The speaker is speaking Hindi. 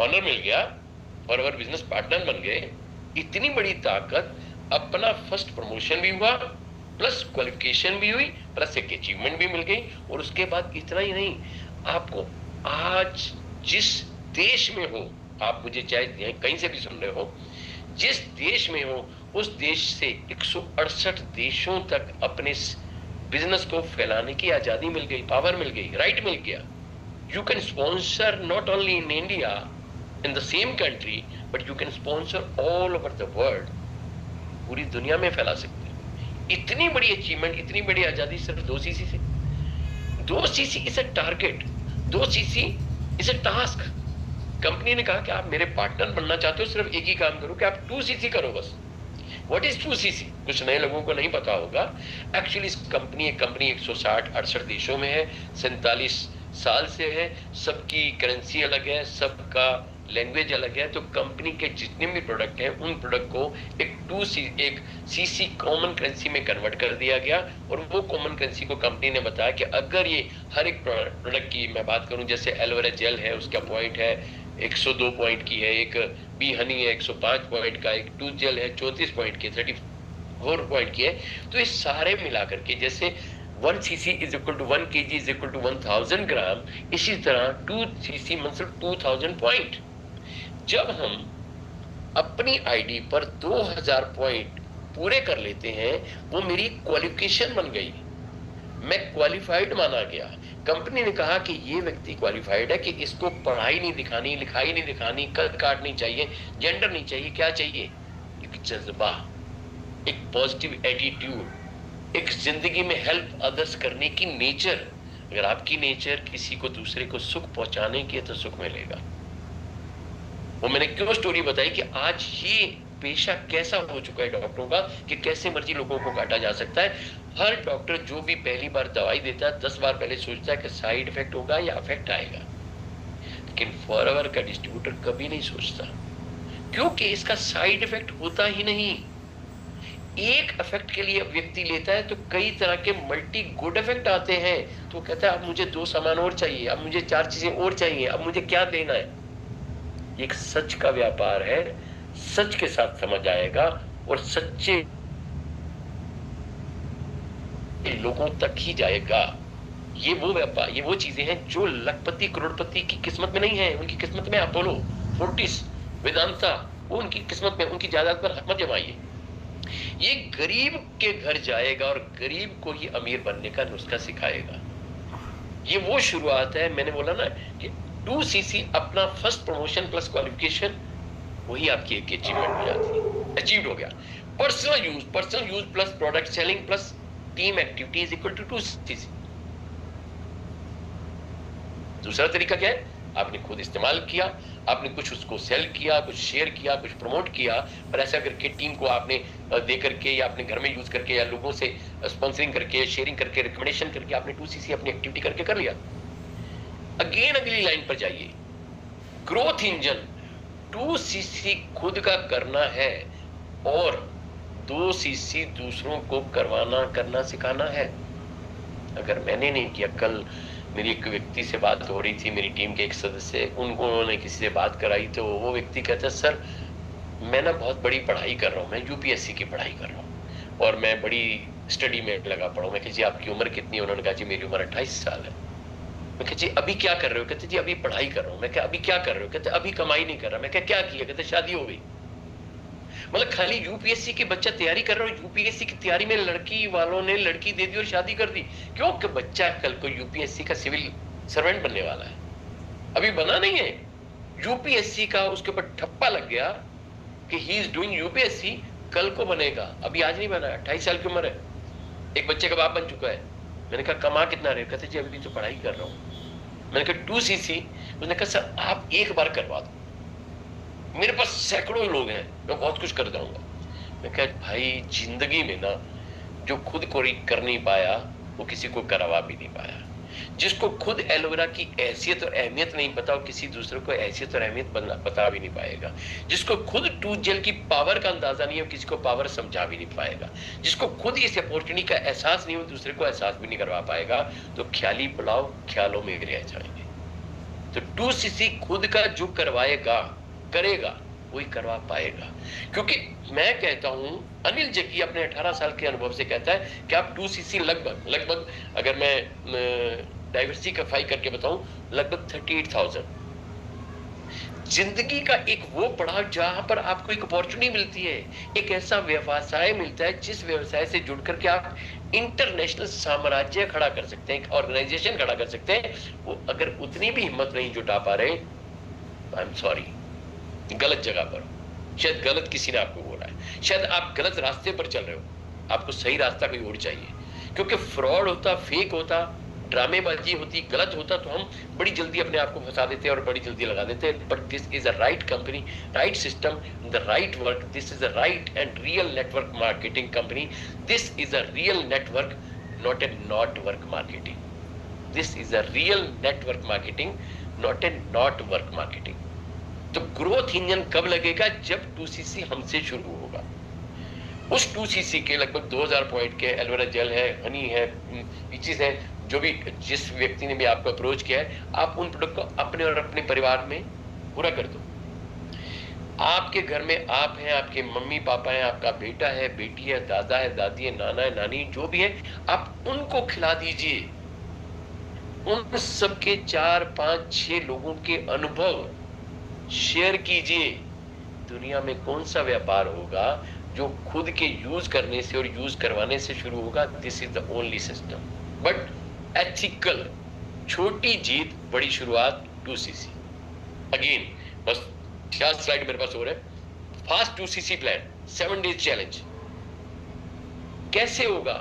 ऑनर मिल गया और अवर बिजनेस पार्टनर बन गए। इतनी बड़ी ताकत, अपना फर्स्ट प्रमोशन भी हुआ, प्लस क्वालिफिकेशन भी हुई, प्लस एक अचीवमेंट भी मिल गई। और उसके बाद इतना ही नहीं, आपको आज जिस देश में हो, आप मुझे चाहे कहीं से भी सुन रहे हो, जिस देश में हो उस देश से 168 देशों तक अपने बिजनेस को फैलाने की आजादी मिल गई, पावर मिल गई, राइट मिल गया। You can sponsor not only in India, in the same country, but you can sponsor all over the world. पूरी दुनिया में फैला सकते हैं। इतनी बड़ी अचीवमेंट, इतनी बड़ी आजादी सिर्फ 2 सीसी से। 2 CC is a target, 2 CC is a task. Company ने कहा कि आप मेरे पार्टनर बनना चाहते हो, सिर्फ एक ही काम करो कि आप 2 सीसी करो बस। What is 2 CC? कुछ नए लोगों को नहीं पता होगा। एक्चुअली इस कंपनी 168 देशों में है, 47 साल से है, सबकी करेंसी अलग है, सबका लैंग्वेज अलग है। तो कंपनी के जितने भी प्रोडक्ट हैं उन प्रोडक्ट को एक सीसी कॉमन करेंसी में कन्वर्ट कर दिया गया। और वो कॉमन करेंसी को कंपनी ने बताया कि अगर ये हर एक प्रोडक्ट की मैं बात करूं, जैसे एलोवेरा जेल है, उसका पॉइंट है 102 पॉइंट की है, एक बी हनी है 105 पॉइंट का, एक टूथ जेल है 34 पॉइंट की, 34 पॉइंट की है। तो ये सारे मिलाकर के जैसे 1 cc is equal to 1 kg is equal to 1000 gram, इसी तरह 2 cc मतलब 2000 पॉइंट। जब हम अपनी आईडी पर 2000 पॉइंट पूरे कर लेते हैं, वो मेरी क्वालिफिकेशन बन गई, मैं क्वालिफाइड माना गया। कंपनी ने कहा कि ये व्यक्ति क्वालिफाइड है, कि इसको पढ़ाई नहीं दिखानी, लिखाई नहीं दिखानी, कद काट नहीं चाहिए, जेंडर नहीं चाहिए, क्या चाहिए? एक जज्बा, एक पॉजिटिव एटीट्यूड, एक जिंदगी में हेल्प अदर्स करने की नेचर। अगर आपकी नेचर किसी को, दूसरे को सुख पहुंचाने की है तो सुख मिलेगा। वो मैंने क्यों स्टोरी बताई कि आज ये पेशा कैसा हो चुका है डॉक्टरों का, कि कैसे मर्जी लोगों को काटा जा सकता है। हर डॉक्टर जो भी पहली बार दवाई देता है 10 बार पहले सोचता है कि साइड इफेक्ट होगा या इफेक्ट आएगा, लेकिन फॉरएवर का डिस्ट्रीब्यूटर कभी नहीं सोचता, क्योंकि इसका साइड इफेक्ट होता ही नहीं। एक इफेक्ट के लिए व्यक्ति लेता है तो कई तरह के मल्टी गुड इफेक्ट आते हैं। तो कहता है अब मुझे 2 सामान और चाहिए, अब मुझे 4 चीजें और चाहिए, अब मुझे क्या देना है। एक सच का व्यापार है, सच के साथ समझ आएगा और सच्चे लोगों तक ही जाएगा। ये वो व्यापार, ये वो चीजें हैं जो लखपति करोड़पति की किस्मत में नहीं है। उनकी किस्मत में अपोलो, फोर्टिस, वेदांता, वो उनकी किस्मत में, उनकी जायदाद पर हक मत जमाइए। ये गरीब के घर जाएगा और गरीब को ही अमीर बनने का नुस्खा सिखाएगा। ये वो शुरुआत है। मैंने बोला ना कि 2 सीसी अपना फर्स्ट प्रमोशन प्लस क्वालिफिकेशन, वही आपकी एक अचीवमेंट हो जाती है, अचीव्ड हो गया। Personal use plus product selling plus team activity is equal to 2 CC. दूसरा तरीका क्या है? आपने खुद इस्तेमाल किया, आपने कुछ उसको सेल किया, कुछ शेयर किया, कुछ प्रमोट किया, और ऐसा करके टीम को आपने दे करके या अपने घर में यूज करके या लोगों से स्पॉन्सरिंग करके, शेयरिंग करके, रिकमेंडेशन करके आपने 2 सीसी अपनी एक्टिविटी करके कर लिया। अगेन अगली लाइन पर जाइए, ग्रोथ इंजन। 2 सीसी खुद का करना है और 2 सीसी दूसरों को करना सिखाना है। अगर मैंने नहीं किया, कल मेरी एक व्यक्ति से बात हो रही थी, मेरी टीम के एक सदस्य, उन्होंने किसी से बात कराई तो वो व्यक्ति कहता है सर मैं ना बहुत बड़ी पढ़ाई कर रहा हूँ, मैं यूपीएससी की पढ़ाई कर रहा हूँ और मैं बड़ी स्टडी में लगा पड़ा हूँ। मैं कहा जी आपकी उम्र कितनी है? उन्होंने कहा जी मेरी उम्र 28 साल है। मैं कहा जी अभी क्या कर रहे हो? कहते जी अभी पढ़ाई कर रहा हूँ। मैं कहा अभी क्या कर रहे हो? कहते अभी कमाई नहीं कर रहा। मैं कहा क्या किया? कहते शादी हो गई। मतलब खाली यूपीएससी की बच्चा तैयारी कर रहा हो, यूपीएससी की तैयारी में लड़की वालों ने लड़की दे दी और शादी कर दी। क्यों? कि बच्चा कल को यूपीएससी का सिविल सर्वेंट बनने वाला है, अभी बना नहीं है। यूपीएससी का उसके ऊपर ठप्पा लग गया कि ही इज डूइंग यूपीएससी, कल को बनेगा, अभी आज नहीं बना। 28 साल की उम्र है, एक बच्चे का बाप बन चुका है। मैंने कहा कमा कितना रहे? कहते जी अभी तो पढ़ाई कर रहा हूँ। मैंने कहा 2 सीसी? उसने कहा सर आप एक बार करवा दो, मेरे पास सैकड़ों लोग हैं, मैं बहुत कुछ कर दूंगा। मैं कहा भाई जिंदगी में ना जो खुद को कर नहीं पाया वो किसी को करवा भी नहीं पाया। जिसको खुद एलोवेरा की हैसियत और अहमियत नहीं पता, वो किसी दूसरे को हैसियत और अहमियत बता भी नहीं पाएगा। जिसको खुद टूथ जेल की पावर का अंदाजा नहीं है, वो किसी को पावर समझा भी नहीं पाएगा। जिसको खुद इस अपॉर्चुनिटी का एहसास नहीं हो, दूसरे को एहसास भी नहीं करवा पाएगा। तो ख्याली पुलाव ख्यालों में रह जाएंगे। तो 2cc खुद का जो करवाएगा करेगा वही करवा पाएगा। क्योंकि मैं कहता हूं, अनिल जग्गी अपने 18 साल के अनुभव से कहता है कि आप 2cc लगभग अगर मैं डाइवर्सिफाई करके बताऊं लगभग 38,000। जिंदगी का एक वो पड़ाव जहां पर आपको एक अपॉर्चुनिटी मिलती है, एक ऐसा व्यवसाय मिलता है जिस व्यवसाय से जुड़कर के आप इंटरनेशनल साम्राज्य खड़ा कर सकते हैं, ऑर्गेनाइजेशन खड़ा कर सकते हैं। वो अगर उतनी भी हिम्मत नहीं जुटा पा रहे, आई एम सॉरी, गलत जगह पर, शायद गलत किसी ने आपको बोला है, शायद आप गलत रास्ते पर चल रहे हो, आपको सही रास्ता कोई और चाहिए। क्योंकि फ्रॉड होता, फेक होता, ड्रामेबाजी होती, गलत होता तो हम बड़ी जल्दी अपने आप को फंसा देते हैं और बड़ी जल्दी लगा देते हैं। But this is a right company, right system, the right work, this is a right and real network marketing company, this is a real network, not a not work marketing, this is a real network marketing, not a not work marketing. तो ग्रोथ इंजन कब लगेगा? जब 2cc हमसे शुरू होगा। उस 2cc के लगभग 2000 पॉइंट के एलोवेरा जेल है, हनी है, पीचेस है, जो भी जिस व्यक्ति ने भी आपको अप्रोच किया है, आप उन प्रोडक्ट को अपने और अपने परिवार में पूरा कर दो। आपके घर में आप हैं, आपके मम्मी पापा हैं, आपका बेटा है, बेटी है, दादा है, दादी है, नाना है, नानी, जो भी है, आप उनको खिला दीजिए। उन सबके 4, 5, 6 लोगों के अनुभव शेयर कीजिए। दुनिया में कौन सा व्यापार होगा जो खुद के यूज करने से और यूज करवाने से शुरू होगा? This is the only system, but ethical. छोटी जीत, बड़ी शुरुआत, 2cc। अगेन बस 4 स्लाइड मेरे पास हो रहे हैं। Fast 2cc plan, 7 days challenge कैसे होगा?